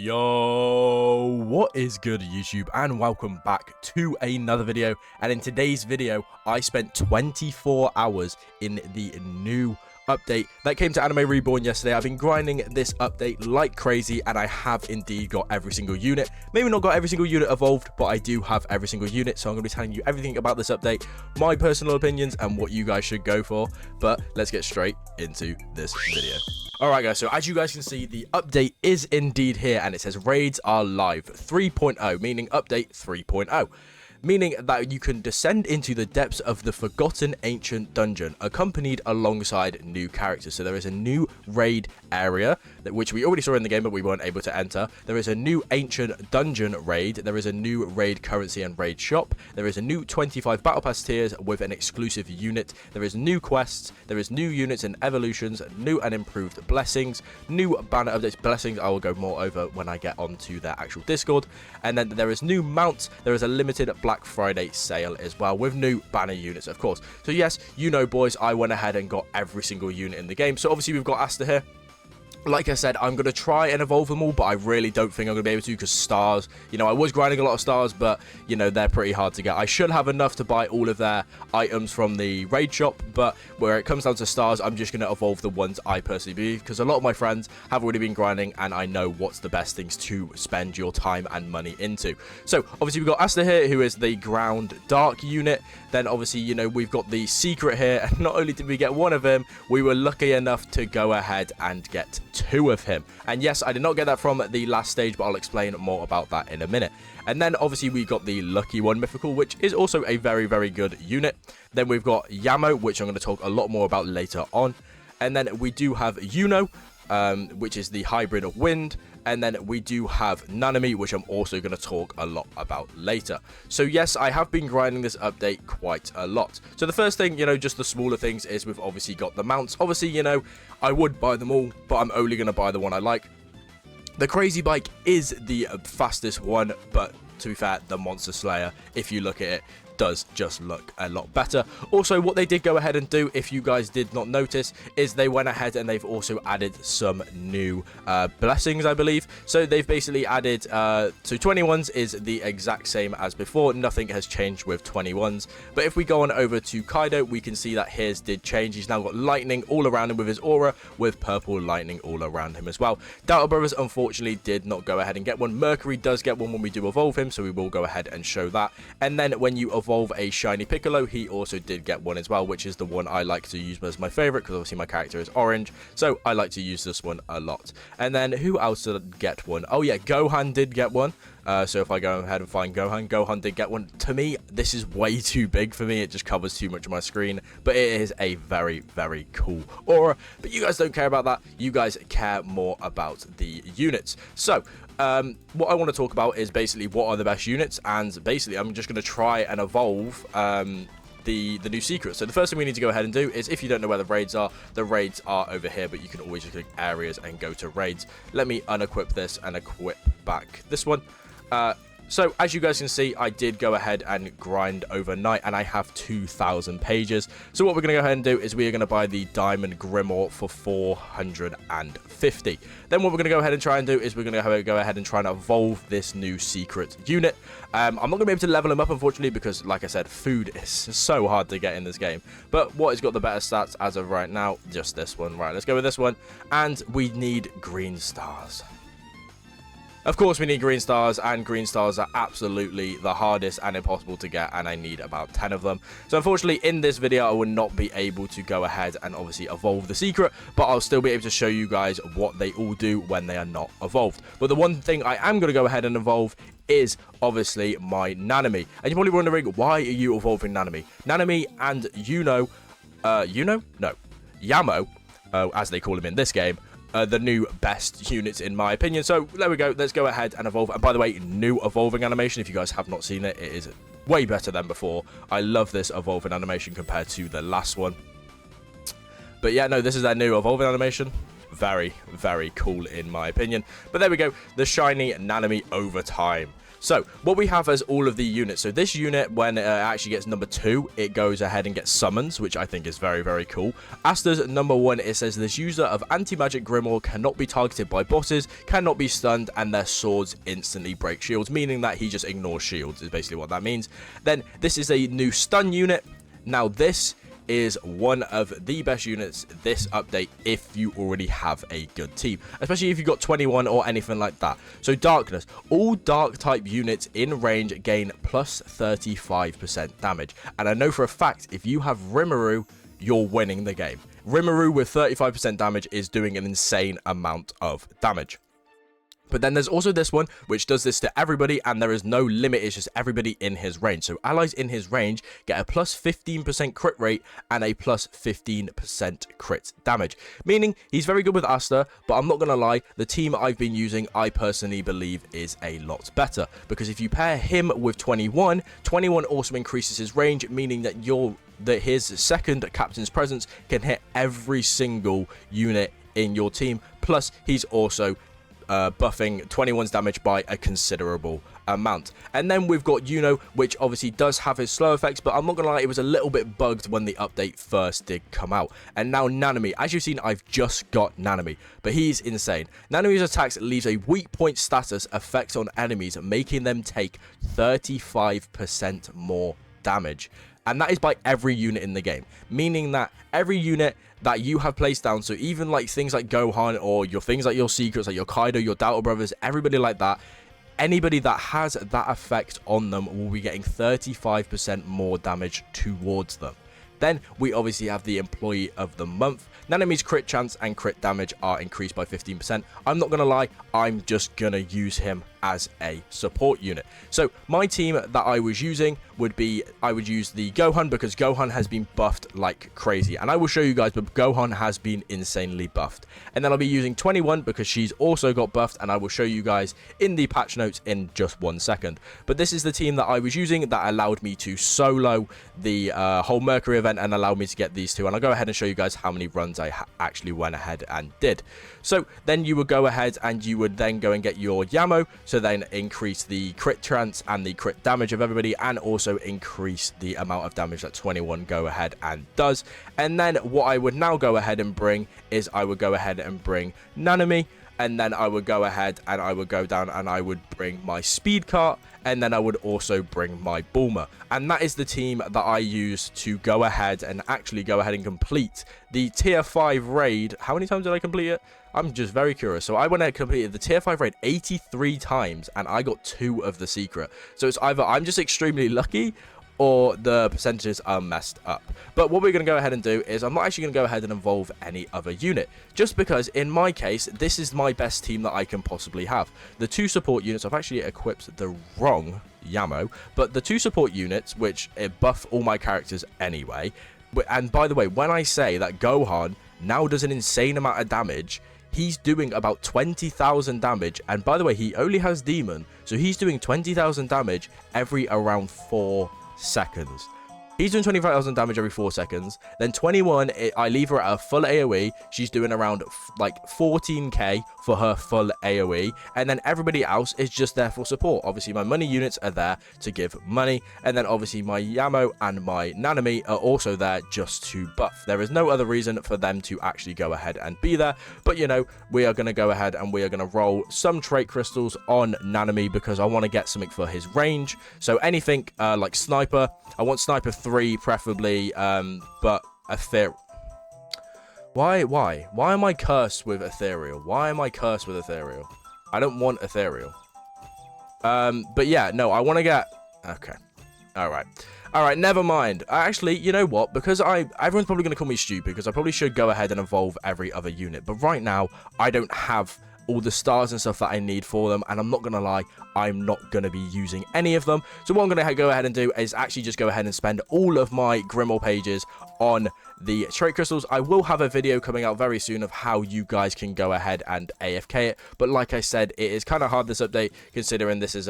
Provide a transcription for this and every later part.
Yo, what is good YouTube, and welcome back to another video. And in today's video I spent 24 hours in the new update that came to Anime Reborn yesterday. I've been grinding this update like crazy, and I have indeed got every single unit. Maybe not got every single unit evolved, but I do have every single unit, so I'm going to be telling you everything about this update, my personal opinions, and what you guys should go for. But let's get straight into this video. Alright guys, so as you guys can see, the update is indeed here, and it says raids are live 3.0, meaning update 3.0. Meaning that you can descend into the depths of the forgotten ancient dungeon, accompanied alongside new characters. So there is a new raid area, which we already saw in the game, but we weren't able to enter. There is a new ancient dungeon raid. There is a new raid currency and raid shop. There is a new 25 battle pass tiers with an exclusive unit. There is new quests. There is new units and evolutions, new and improved blessings, new banner updates. Blessings I will go more over when I get onto their actual Discord. And then there is new mounts. There is a limited Black Friday sale as well, with new banner units, of course. So yes, you know, boys, I went ahead and got every single unit in the game. So obviously we've got Asta here. Like I said, I'm going to try and evolve them all, but I really don't think I'm going to be able to, because stars, you know, I was grinding a lot of stars, but, you know, they're pretty hard to get. I should have enough to buy all of their items from the raid shop, but where it comes down to stars, I'm just going to evolve the ones I personally believe, because a lot of my friends have already been grinding, and I know what's the best things to spend your time and money into. So, obviously, we've got Asta here, who is the ground dark unit. Then, obviously, you know, we've got the secret here, and not only did we get one of him, we were lucky enough to go ahead and get two of him. And yes, I did not get that from the last stage, but I'll explain more about that in a minute. And then obviously we got the lucky one mythical, which is also a very, very good unit. Then we've got Yamo, which I'm going to talk a lot more about later on. And then we do have Yuno, which is the hybrid of wind. And then we do have Nanami, which I'm also going to talk a lot about later. So yes, I have been grinding this update quite a lot. So the first thing, you know, just the smaller things, is we've obviously got the mounts. Obviously, you know, I would buy them all, but I'm only going to buy the one I like. The crazy bike is the fastest one, but to be fair, the Monster Slayer, if you look at it, does just look a lot better. Also, what they did go ahead and do, if you guys did not notice, is they went ahead and they've also added some new blessings, I believe. So they've basically added so 21s is the exact same as before. Nothing has changed with 21s. But if we go on over to Kaido, we can see that his did change. He's now got lightning all around him with his aura, with purple lightning all around him as well. Doubter Brothers unfortunately did not go ahead and get one. Mercury does get one when we do evolve him, so we will go ahead and show that. And then when you evolve a shiny Piccolo, he also did get one as well, which is the one I like to use as my favorite, because obviously my character is orange, so I like to use this one a lot. And then who else did get one? Oh yeah, Gohan did get one. So if I go ahead and find Gohan did get one. To me, this is way too big for me. It just covers too much of my screen, but it is a very, very cool aura. But you guys don't care about that. You guys care more about the units. So what I want to talk about is basically what are the best units, and basically I'm just going to try and evolve the new secrets. So the first thing we need to go ahead and do is, if you don't know where the raids are over here, but you can always just click areas and go to raids. Let me unequip this and equip back this one. So as you guys can see, I did go ahead and grind overnight, and I have 2,000 pages. So what we're going to go ahead and do is we are going to buy the Diamond Grimoire for 450. Then what we're going to go ahead and try and do is we're going to go ahead and try and evolve this new secret unit. I'm not going to be able to level him up, unfortunately, because, like I said, food is so hard to get in this game. But what has got the better stats as of right now? Just this one. Right, let's go with this one. And we need green stars. Of course, we need green stars, and green stars are absolutely the hardest and impossible to get, and I need about 10 of them. So unfortunately, in this video, I will not be able to go ahead and obviously evolve the secret, but I'll still be able to show you guys what they all do when they are not evolved. But the one thing I am going to go ahead and evolve is obviously my Nanami. And you're probably wondering, why are you evolving Nanami? Nanami and Yamo, as they call him in this game, the new best units in my opinion. So there we go, let's go ahead and evolve. And by the way, new evolving animation, if you guys have not seen it, it is way better than before. I love this evolving animation compared to the last one. But yeah, no, this is their new evolving animation. Very, very cool in my opinion. But there we go, the shiny Nanami over time. So what we have as all of the units. So this unit, when it actually gets number 2, it goes ahead and gets summons, which I think is very, very cool. Asta's number 1, it says this user of anti-magic Grimoire cannot be targeted by bosses, cannot be stunned, and their swords instantly break shields, meaning that he just ignores shields is basically what that means. Then this is a new stun unit. Now this is one of the best units this update if you already have a good team, especially if you've got 21 or anything like that. So darkness, all dark type units in range gain plus 35% damage, and I know for a fact if you have Rimuru, you're winning the game. Rimuru with 35% damage is doing an insane amount of damage. But then there's also this one, which does this to everybody, and there is no limit, it's just everybody in his range. So allies in his range get a plus 15% crit rate and a plus 15% crit damage. Meaning, he's very good with Asta, but I'm not going to lie, the team I've been using, I personally believe is a lot better. Because if you pair him with 21, 21 also increases his range, meaning that his second captain's presence can hit every single unit in your team. Plus, he's also buffing 21's damage by a considerable amount. And then we've got Yuno, which obviously does have his slow effects, but I'm not gonna lie, it was a little bit bugged when the update first did come out. And now Nanami, as you've seen, I've just got Nanami, but he's insane. Nanami's attacks leaves a weak point status effect on enemies, making them take 35% more damage. And that is by every unit in the game, meaning that every unit that you have placed down, so even like things like Gohan or your things like your secrets, like your Kaido, your Doubter Brothers, everybody like that, anybody that has that effect on them will be getting 35% more damage towards them. Then we obviously have the Employee of the Month. Nanami's crit chance and crit damage are increased by 15%. I'm not going to lie, I'm just going to use him as a support unit. So my team that I was using would be, I would use the Gohan because Gohan has been buffed like crazy. And I will show you guys, but Gohan has been insanely buffed. And then I'll be using 21 because she's also got buffed, and I will show you guys in the patch notes in just 1 second. But this is the team that I was using that allowed me to solo the whole Mercury event and allowed me to get these two. And I'll go ahead and show you guys how many runs I actually went ahead and did. So then you would go ahead and you would then go and get your Yamo, so then increase the crit chance and the crit damage of everybody, and also increase the amount of damage that 21 go ahead and does. And then what I would now go ahead and bring is I would go ahead and bring Nanami, and then I would go ahead and I would go down and I would bring my speed cart, and then I would also bring my Bulma. And that is the team that I use to go ahead and actually go ahead and complete the tier 5 raid. How many times did I complete it? I'm just very curious. So I went and completed the tier 5 raid 83 times, and I got 2 of the secret. So it's either I'm just extremely lucky or the percentages are messed up. But what we're going to go ahead and do is I'm not actually going to go ahead and involve any other unit, just because in my case this is my best team that I can possibly have. The 2 support units, I've actually equipped the wrong Yamo, but the 2 support units, which buff all my characters anyway. And by the way, when I say that Gohan now does an insane amount of damage, he's doing about 20,000 damage, and by the way, he only has Demon, so he's doing 20,000 damage every around 4 seconds. He's doing 25,000 damage every 4 seconds. Then 21, I leave her at a full AoE. She's doing around like 14k for her full AoE. And then everybody else is just there for support. Obviously, my money units are there to give money. And then obviously my Yamo and my Nanami are also there just to buff. There is no other reason for them to actually go ahead and be there. But, you know, we are going to go ahead and we are going to roll some trait crystals on Nanami because I want to get something for his range. So anything like Sniper. I want Sniper 3 preferably, but Why am I cursed with Ethereal? Why am I cursed with Ethereal? I don't want Ethereal. But yeah, no, I want to get... Okay. Alright, never mind. Actually, you know what? Because everyone's probably going to call me stupid, because I probably should go ahead and evolve every other unit. But right now, I don't have all the stars and stuff that I need for them, and I'm not gonna lie, I'm not gonna be using any of them. So what I'm gonna go ahead and do is actually just go ahead and spend all of my Grimoire pages on the trait crystals. I will have a video coming out very soon of how you guys can go ahead and AFK it, but like I said, it is kind of hard, this update, considering this is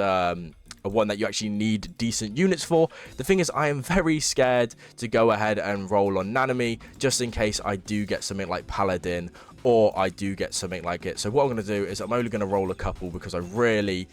one that you actually need decent units for. The thing is, I am very scared to go ahead and roll on Nanami, just in case I do get something like Paladin, or I do get something like it. So what I'm going to do is I'm only going to roll a couple, because I really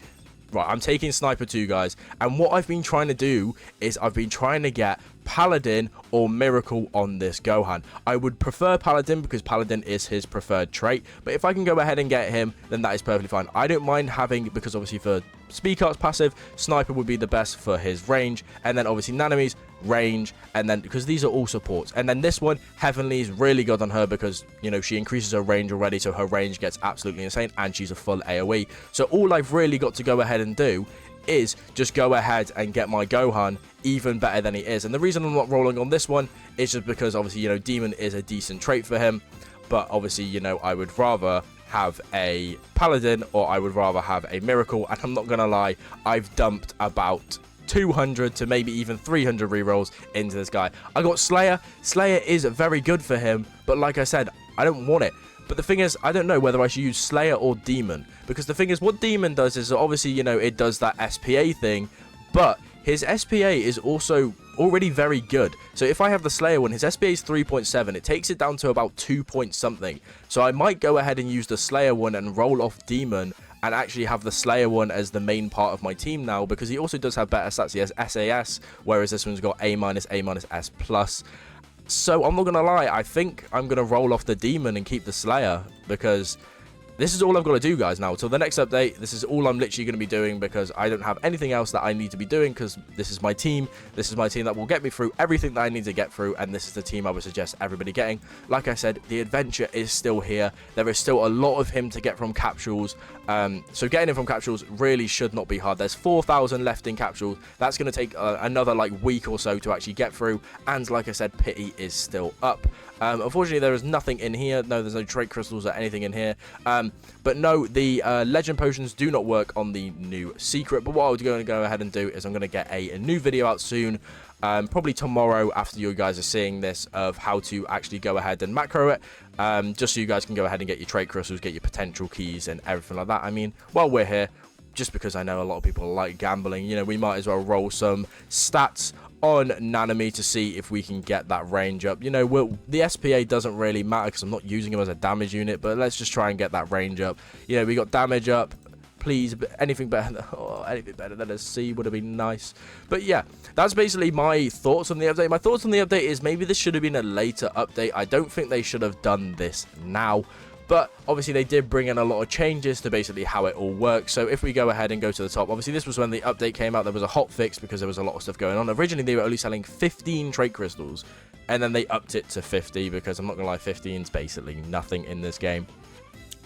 right, I'm taking Sniper 2, guys. And what I've been trying to do is I've been trying to get Paladin or Miracle on this Gohan. I would prefer Paladin because Paladin is his preferred trait. But if I can go ahead and get him, then that is perfectly fine. I don't mind having, because obviously for Speed Cart's passive, Sniper would be the best for his range. And then obviously Naname's range, and then because these are all supports. And then this one, Heavenly, is really good on her because, you know, she increases her range already, so her range gets absolutely insane, and she's a full AoE. So all I've really got to go ahead and do is just go ahead and get my Gohan even better than he is. And the reason I'm not rolling on this one is just because obviously, you know, Demon is a decent trait for him, but obviously, you know, I would rather have a Paladin or I would rather have a Miracle. And I'm not gonna lie, I've dumped about 200 to maybe even 300 rerolls into this guy. I got Slayer. Slayer is very good for him, but like I said, I don't want it. But the thing is, I don't know whether I should use Slayer or Demon. Because the thing is, what Demon does is, obviously, you know, it does that SPA thing. But his SPA is also already very good. So if I have the Slayer one, his SPA is 3.7. It takes it down to about 2 point something. So I might go ahead and use the Slayer one and roll off Demon and actually have the Slayer one as the main part of my team now. Because he also does have better stats. He has SAS, whereas this one's got A-, A-, S+. So I'm not going to lie, I think I'm going to roll off the Demon and keep the Slayer, because this is all I've got to do, guys, now. Till the next update, this is all I'm literally going to be doing, because I don't have anything else that I need to be doing, because this is my team. This is my team that will get me through everything that I need to get through, and this is the team I would suggest everybody getting. Like I said, the adventure is still here. There is still a lot of him to get from capsules, so getting him from capsules really should not be hard. There's 4,000 left in capsules. That's going to take another, like, week or so to actually get through, and like I said, pity is still up. Unfortunately, there is nothing in here. No, there's no trait crystals or anything in here. But no, the legend potions do not work on the new secret. But what I'm going to go ahead and do is I'm going to get a new video out soon. Probably tomorrow after you guys are seeing this, of how to actually go ahead and macro it. Just so you guys can go ahead and get your trait crystals, get your potential keys and everything like that. I mean, while we're here, just because I know a lot of people like gambling, you know, we might as well roll some stats on Nanami to see if we can get that range up. You know, the SPA doesn't really matter because I'm not using him as a damage unit, but let's just try and get that range up. You know, we got damage up. Please, anything better than, anything better than a C would have been nice. But yeah, that's basically my thoughts on the update. My thoughts on the update is maybe this should have been a later update. I don't think they should have done this now. But obviously they did bring in a lot of changes to basically how it all works. So if we go ahead and go to the top, obviously this was when the update came out. There was a hot fix because there was a lot of stuff going on. Originally they were only selling 15 trait crystals, and then they upped it to 50 because I'm not gonna lie, 15 is basically nothing in this game.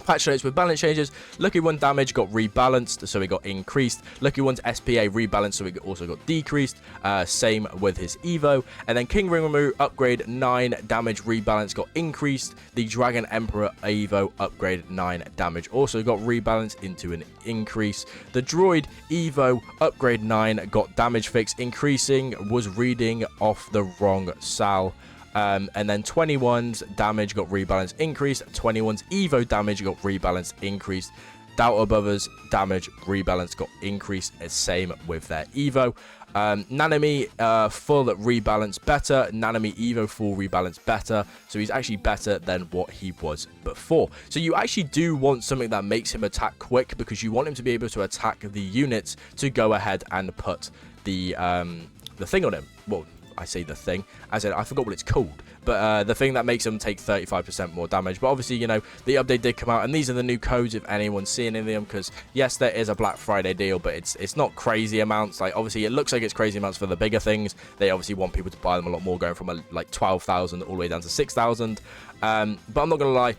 Patch notes with balance changes. Lucky 1 damage got rebalanced, so it got increased. Lucky 1's SPA rebalanced, so it also got decreased. Same with his Evo. And then King Ringmu upgrade 9 damage rebalance got increased. The Dragon Emperor Evo upgrade 9 damage also got rebalanced into an increase. The Droid Evo upgrade 9 got damage fix increasing, was reading off the wrong Sal. And then 21's damage got rebalanced increased. 21's Evo damage got rebalanced increased. Doubt Abovers damage rebalance got increased. Same with their Evo. Nanami full rebalance better. Nanami Evo full rebalance better. So he's actually better than what he was before. So you actually do want something that makes him attack quick, because you want him to be able to attack the units to go ahead and put the thing on him. Well, I say the thing, as in I forgot what it's called, but the thing that makes them take 35% more damage. But obviously, you know, the update did come out, and these are the new codes if anyone's seeing any of them, because yes, there is a Black Friday deal, but it's not crazy amounts. Like, obviously it looks like it's crazy amounts for the bigger things. They obviously want people to buy them a lot more, going from like 12,000 all the way down to 6,000. But I'm not gonna lie,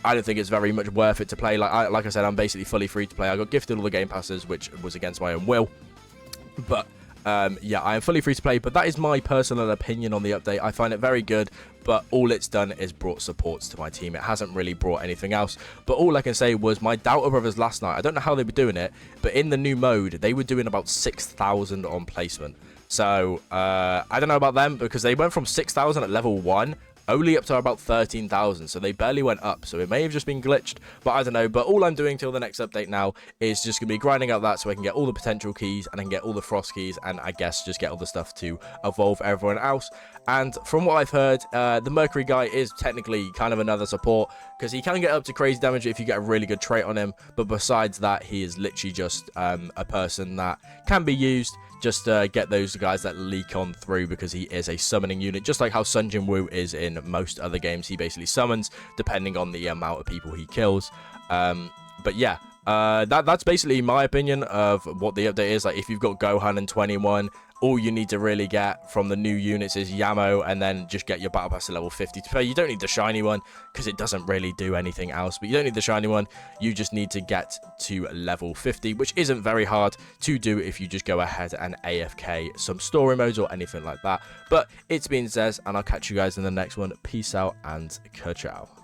I don't think it's very much worth it to play. Like I said, I'm basically fully free to play. I got gifted all the game passes, which was against my own will, but yeah, I am fully free to play. But that is my personal opinion on the update. I find it very good, but all it's done is brought supports to my team. It hasn't really brought anything else. But all I can say was my Doubter Brothers last night, I don't know how they were doing it, but in the new mode, they were doing about 6,000 on placement. So I don't know about them, because they went from 6,000 at level 1 only up to about 13,000, so they barely went up, so it may have just been glitched, but I don't know. But all I'm doing till the next update now is just going to be grinding out that so I can get all the potential keys, and I can get all the frost keys, and I guess just get all the stuff to evolve everyone else. And from what I've heard, the Mercury guy is technically kind of another support, because he can get up to crazy damage if you get a really good trait on him, but besides that, he is literally just a person that can be used just to get those guys that leak on through, because he is a summoning unit, just like how Sun Jin Woo is in most other games. He basically summons depending on the amount of people he kills. But yeah, that's basically my opinion of what the update is. Like, if you've got Gohan and 21, all you need to really get from the new units is Yamo, and then just get your battle pass to level 50 to play. You don't need the shiny one, because it doesn't really do anything else, but you don't need the shiny one. You just need to get to level 50, which isn't very hard to do if you just go ahead and AFK some story modes or anything like that. But it's been Zez, and I'll catch you guys in the next one. Peace out and ka-chow.